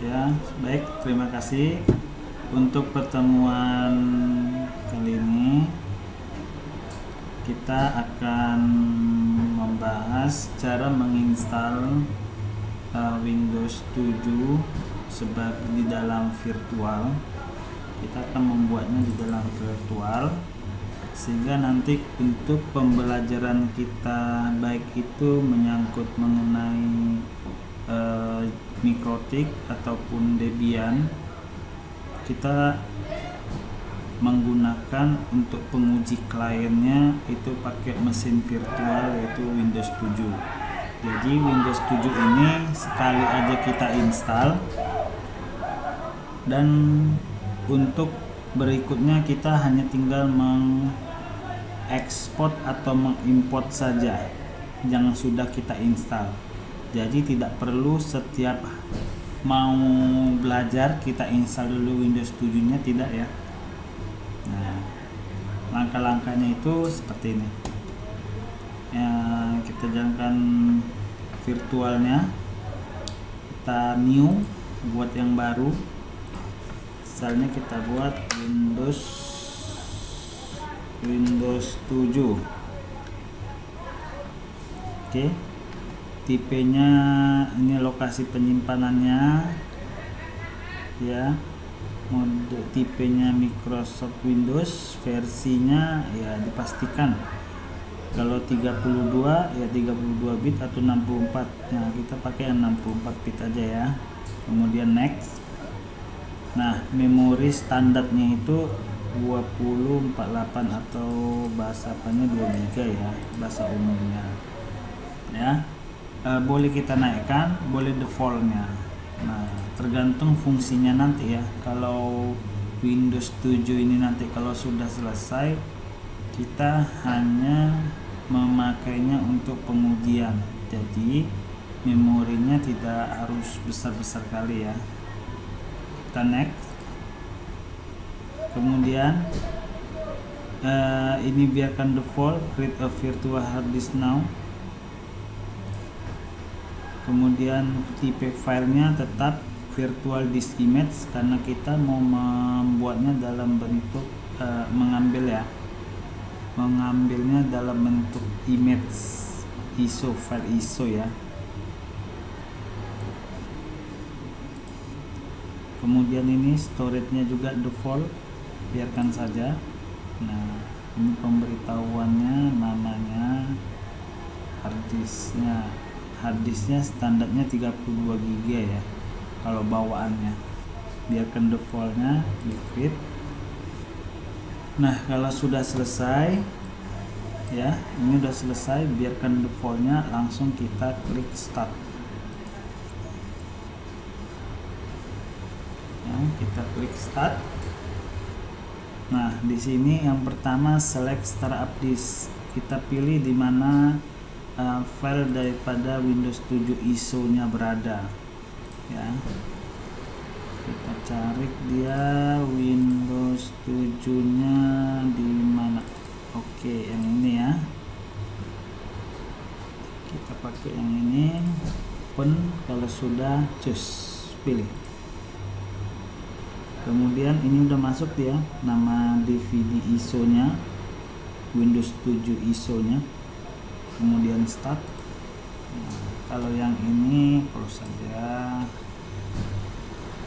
Ya, baik, terima kasih untuk pertemuan kali ini. Kita akan membahas cara menginstal Windows 7 sebagai di dalam virtual. Kita akan membuatnya di dalam virtual sehingga nanti untuk pembelajaran kita, baik itu menyangkut mengenai Mikrotik ataupun Debian, kita menggunakan untuk penguji kliennya itu pakai mesin virtual yaitu Windows 7. Jadi Windows 7 ini sekali aja kita install, dan untuk berikutnya kita hanya tinggal mengekspor atau mengimport saja yang sudah kita install. Jadi tidak perlu setiap mau belajar kita install dulu Windows 7 nya, tidak ya. Nah, langkah-langkahnya itu seperti ini ya. Kita jalankan virtualnya, kita new, buat yang baru. Misalnya kita buat Windows 7. Oke, tipenya ini lokasi penyimpanannya ya, mode tipenya Microsoft Windows, versinya ya dipastikan kalau 32 ya 32 bit atau 64. Nah, kita pakai yang 64 bit aja ya. Kemudian next. Nah, memori standarnya itu 2048 atau bahasa apanya 2 GB ya, bahasa umumnya ya. Boleh kita naikkan, boleh defaultnya. Nah, tergantung fungsinya nanti ya. Kalau Windows 7 ini nanti kalau sudah selesai, kita hanya memakainya untuk pengujian. Jadi memorinya tidak harus besar-besar kali ya. Kita next. Kemudian ini biarkan default, create a virtual hard disk now. Kemudian tipe filenya tetap virtual disk image karena kita mau membuatnya dalam bentuk mengambilnya dalam bentuk image ISO, file ISO ya. Kemudian ini storage-nya juga default, biarkan saja. Nah, ini pemberitahuannya, namanya harddisknya standarnya 32 GB ya kalau bawaannya. Biarkan defaultnya di create. Nah, kalau sudah selesai ya, ini udah selesai, biarkan defaultnya, langsung kita klik start ya, kita klik start. Nah, di sini yang pertama select startup disk, kita pilih di mana file daripada Windows 7 ISO nya berada ya. Kita cari dia Windows 7 nya di mana. Oke, yang ini ya, kita pakai yang ini. Open, kalau sudah choose, pilih. Kemudian ini udah masuk dia, nama DVD ISO nya Windows 7 ISO nya. Kemudian start. Nah, kalau yang ini close saja.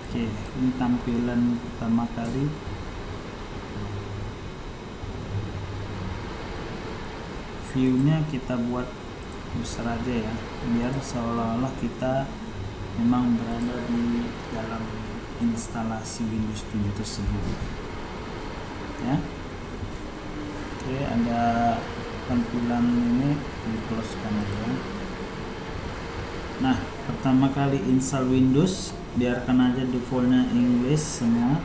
Oke, ini tampilan pertama kali. View-nya kita buat besar aja ya, biar seolah-olah kita memang berada di dalam instalasi Windows 7 tersebut ya. Oke, ada tampilan ini, di close kan aja. Nah, pertama kali install Windows, biarkan aja defaultnya English semua,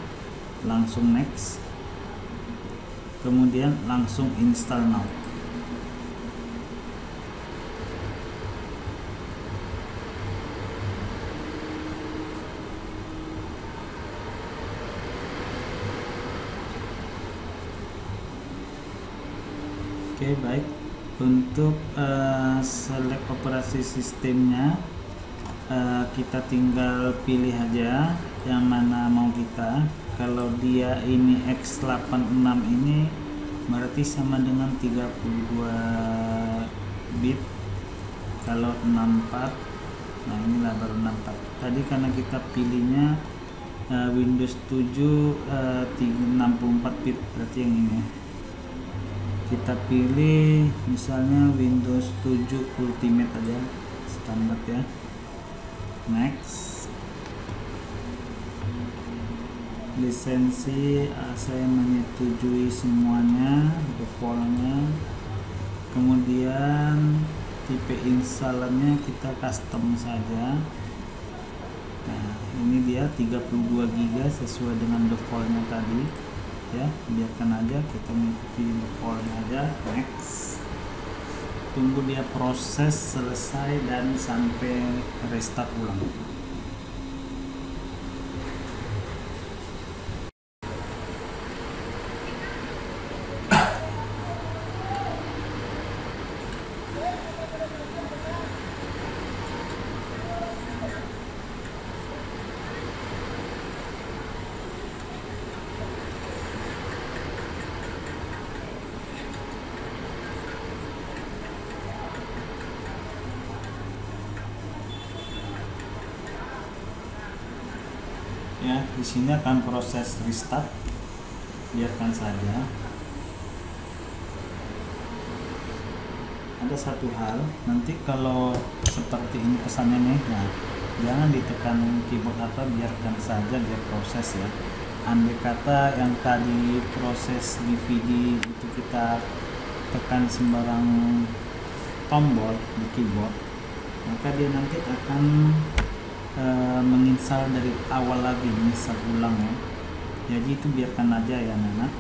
langsung next. Kemudian langsung install now. Oke, baik. Untuk select operasi sistemnya, kita tinggal pilih aja yang mana mau kita. Kalau dia ini X86 ini berarti sama dengan 32 bit. Kalau 64, nah inilah baru 64. Tadi karena kita pilihnya Windows 7 64 bit, berarti yang ini. Kita pilih misalnya Windows 7 Ultimate aja, standar ya. Next. Lisensi saya menyetujui semuanya, defaultnya. Kemudian tipe installannya kita custom saja. Nah, ini dia 32 GB sesuai dengan defaultnya tadi ya, biarkan aja, kita mengikuti defaultnya aja. Next. Tunggu dia proses selesai dan sampai restart ulang. Ya, di sini akan proses restart, biarkan saja. Ada satu hal, nanti kalau seperti ini pesannya nih, nah jangan ditekan keyboard apa, biarkan saja dia proses ya. Andai kata yang tadi proses DVD itu kita tekan sembarang tombol di keyboard, maka dia nanti akan menginstal dari awal lagi, misal ulang ya. Jadi itu biarkan aja ya Nana.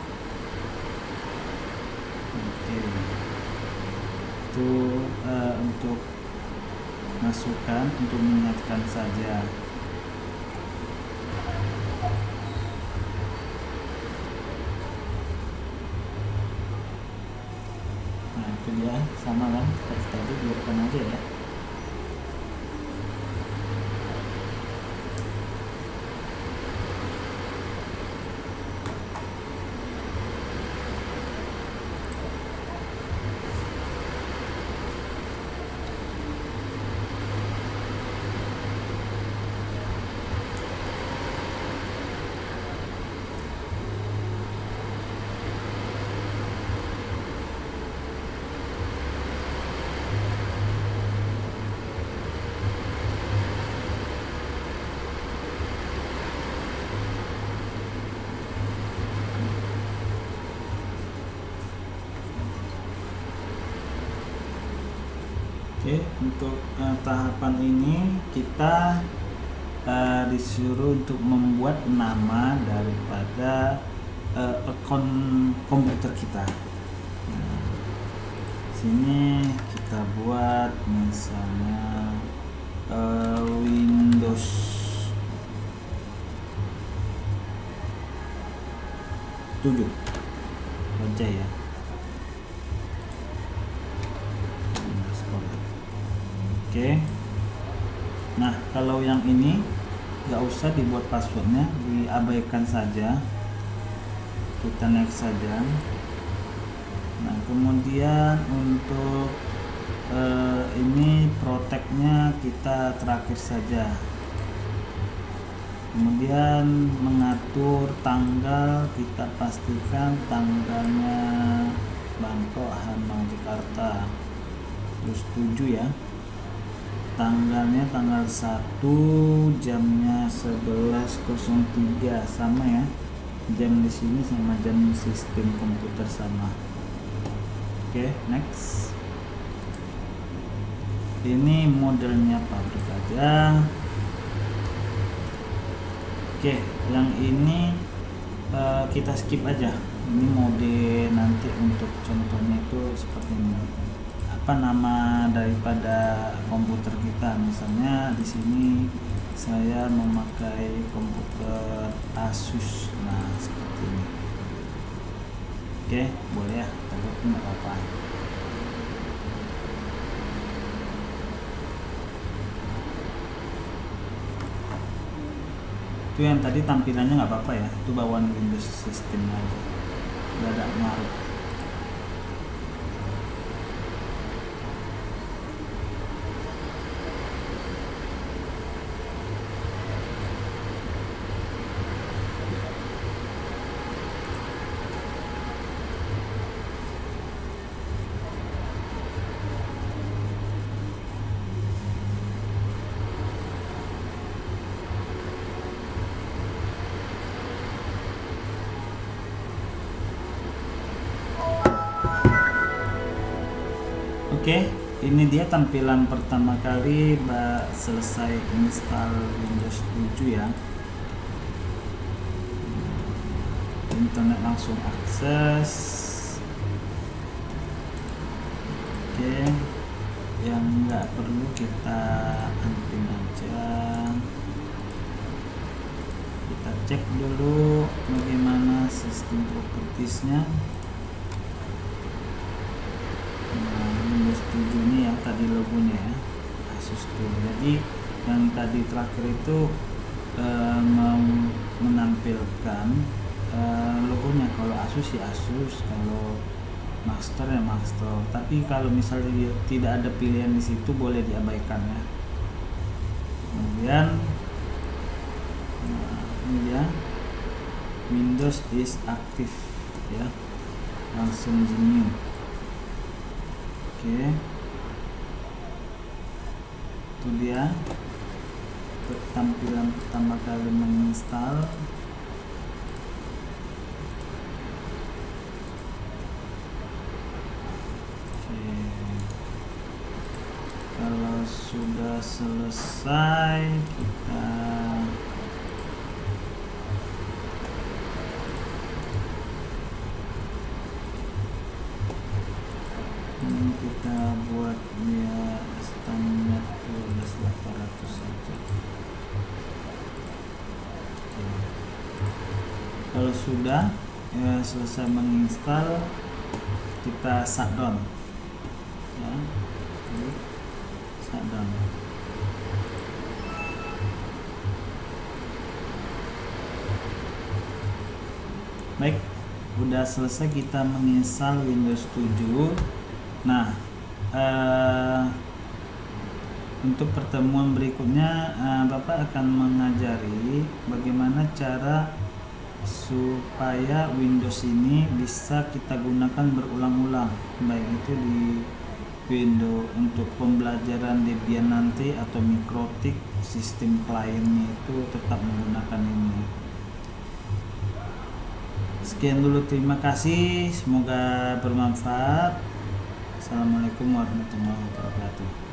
Oke. Itu untuk masukan, untuk mengingatkan saja. Nah itu dia, sama kan seperti tadi, biarkan aja ya. Oke, untuk tahapan ini kita disuruh untuk membuat nama daripada akun komputer kita. Nah, sini kita buat misalnya Windows tujuh aja ya. Oke. Nah, kalau yang ini nggak usah dibuat passwordnya, diabaikan saja. Kita next saja. Nah, kemudian untuk ini protectnya kita terakhir saja. Kemudian mengatur tanggal, kita pastikan tanggalnya Bangkok, Hamang, Jakarta. Terus 7 ya. Tanggalnya tanggal 1, jamnya 11.03, sama ya. Jam di sini sama jam sistem komputer sama. Oke, next. Ini modelnya pabrik aja. Oke, yang ini kita skip aja. Ini mode nanti untuk contohnya itu seperti ini. Apa nama daripada komputer kita? Misalnya di sini saya memakai komputer Asus. Nah, seperti ini. Oke, boleh ya, tapi nggak apa-apa. Itu yang tadi tampilannya nggak apa-apa ya, itu bawaan Windows sistem aja, nggak ada ngaruh. Oke, ini dia tampilan pertama kali selesai install Windows 7 ya. Internet langsung akses. Oke, yang nggak perlu kita unpin aja. Kita cek dulu bagaimana sistem propertiesnya. Windows 7 ini ya tadi logonya ya, Asus tuh. Jadi yang tadi terakhir itu menampilkan logonya. Kalau Asus ya Asus, kalau Master ya Master. Tapi kalau misalnya tidak ada pilihan di situ, boleh diabaikan ya. Kemudian ini ya, Windows is active ya, langsung new. Oke, itu dia tampilan pertama kali menginstal. Oke, kalau sudah selesai kita buat dia standar 12800 saja. Oke. Kalau sudah selesai menginstal, kita shutdown ya. Oke. Shutdown. Baik, udah selesai kita menginstal Windows 7. Nah, untuk pertemuan berikutnya Bapak akan mengajari bagaimana cara supaya Windows ini bisa kita gunakan berulang-ulang, baik itu di Windows untuk pembelajaran Debian nanti atau Mikrotik, sistem kliennya itu tetap menggunakan ini. Sekian dulu, terima kasih, semoga bermanfaat. Assalamualaikum warahmatullahi wabarakatuh.